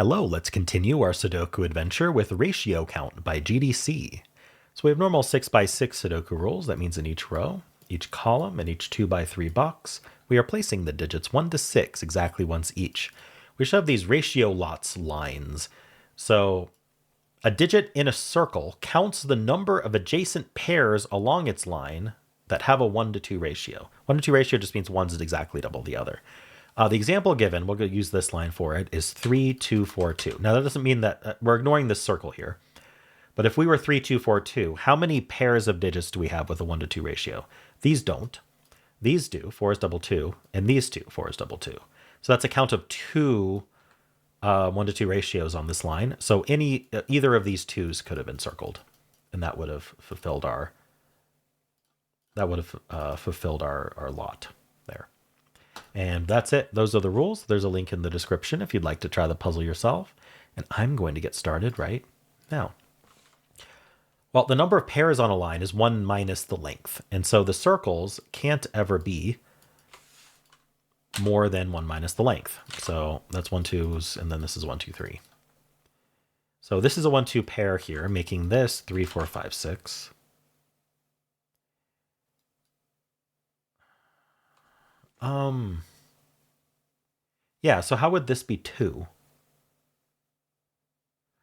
Hello, let's continue our Sudoku adventure with ratio count by GDC. So we have normal 6x6 Sudoku rules. That means in each row, each column, and each 2x3 box, we are placing the digits 1 to 6 exactly once each. We should have these ratio lots lines. So a digit in a circle counts the number of adjacent pairs along its line that have a 1 to 2 ratio. 1 to 2 ratio just means one's exactly double the other. The example given, we'll use this line for it, is 3, 2, 4, 2. Now that doesn't mean that we're ignoring this circle here. But if we were 3, 2, 4, 2, how many pairs of digits do we have with a 1 to 2 ratio? These don't. These do. 4 is double 2. And these two, 4 is double 2. So that's a count of two 1 to 2 ratios on this line. So either of these twos could have been circled. And that would have fulfilled our lot there. And that's it. Those are the rules. There's a link in the description if you'd like to try the puzzle yourself. And I'm going to get started right now. Well, the number of pairs on a line is 1 minus the length. And so the circles can't ever be more than 1 minus the length. So that's 1, 2s, and then this is 1, 2, 3. So this is a 1, 2 pair here, making this 3, 4, 5, 6. Yeah, so how would this be 2?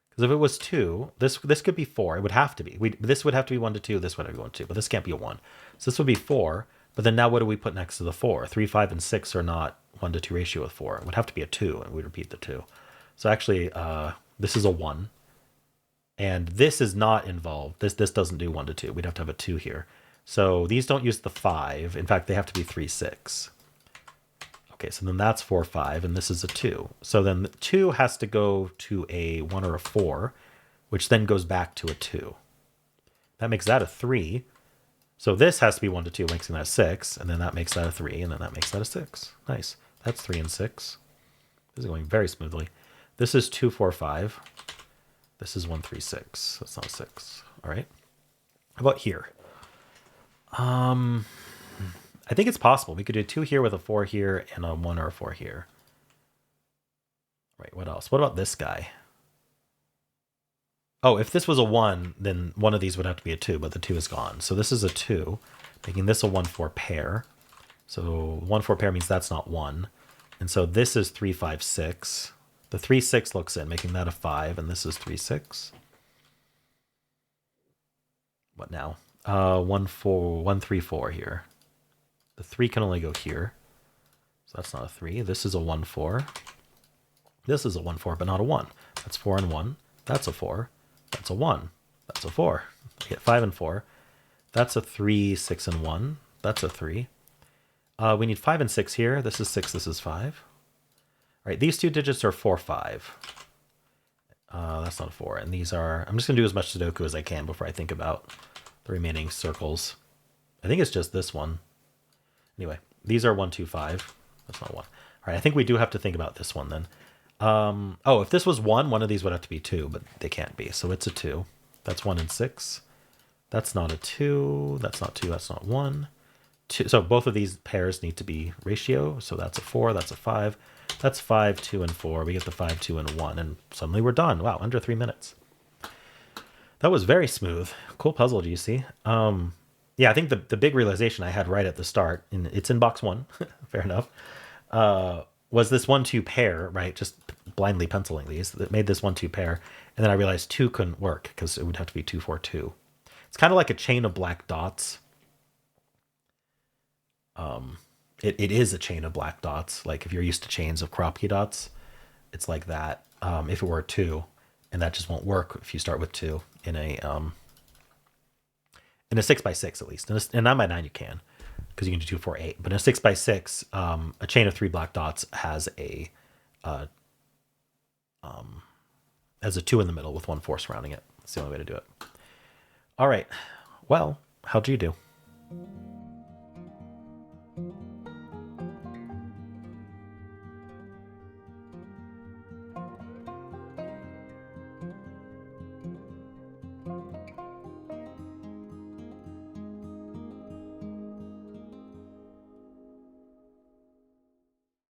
Because if it was 2, this could be 4. It would have to be. This would have to be 1 to 2, this would have to be 1 to 2, but this can't be a 1. So this would be 4, but then now what do we put next to the 4? 3, 5, and 6 are not 1 to 2 ratio with 4. It would have to be a 2, and we'd repeat the 2. So actually, this is a 1. And this is not involved. This doesn't do 1 to 2. We'd have to have a 2 here. So these don't use the 5. In fact, they have to be 3, 6. Okay, so then that's 4, 5, and this is a 2. So then the 2 has to go to a 1 or a 4, which then goes back to a 2. That makes that a 3. So this has to be 1 to 2, making that a 6, and then that makes that a 3, and then that makes that a 6. Nice. That's 3 and 6. This is going very smoothly. This is 2, 4, 5. This is 1, 3, 6. That's not a 6. All right. How about here? I think it's possible. We could do 2 here with a 4 here and a 1 or a 4 here. Right, what else? What about this guy? Oh, if this was a 1, then one of these would have to be a 2, but the 2 is gone. So this is a 2, making this a 1, 4 pair. So 1, 4 pair means that's not 1. And so this is 3, 5, 6. The 3, 6 looks in, making that a 5, and this is 3, 6. What now? 1, 4, 1, 3, 4 here. The 3 can only go here. So that's not a 3. This is a 1, 4. This is a 1, 4, but not a 1. That's 4 and 1. That's a 4. That's a 1. That's a 4. I get 5 and 4. That's a 3, 6, and 1. That's a 3. We need 5 and 6 here. This is 6. This is 5. All right, these two digits are 4, 5. That's not a 4. And these are... I'm just going to do as much Sudoku as I can before I think about the remaining circles. I think it's just this one. Anyway, these are 1, 2, 5. That's not 1. All right, I think we do have to think about this one then. Oh, if this was 1, one of these would have to be 2, but they can't be. So it's a 2. That's 1 and 6. That's not a 2. That's not 2. That's not 1. 2. So both of these pairs need to be ratio. So that's a 4. That's a 5. That's 5, 2, and 4. We get the 5, 2, and 1. And suddenly we're done. Wow, under 3 minutes. That was very smooth. Cool puzzle, do you see? Yeah, I think the big realization I had right at the start, and it's in box 1, fair enough, was this 1, 2 pair, right? Just blindly penciling these that made this 1, 2 pair. And then I realized 2 couldn't work because it would have to be 2, 4, 2. It's kind of like a chain of black dots. It is a chain of black dots. Like if you're used to chains of Kropke dots, it's like that. If it were a 2, and that just won't work if you start with 2 in a 6x6 at least. And 9x9 you can, because you can do 2, 4, 8. But in a 6x6, a chain of 3 black dots has a 2 in the middle with 1 4 surrounding it. That's the only way to do it. All right. Well, how'd you do?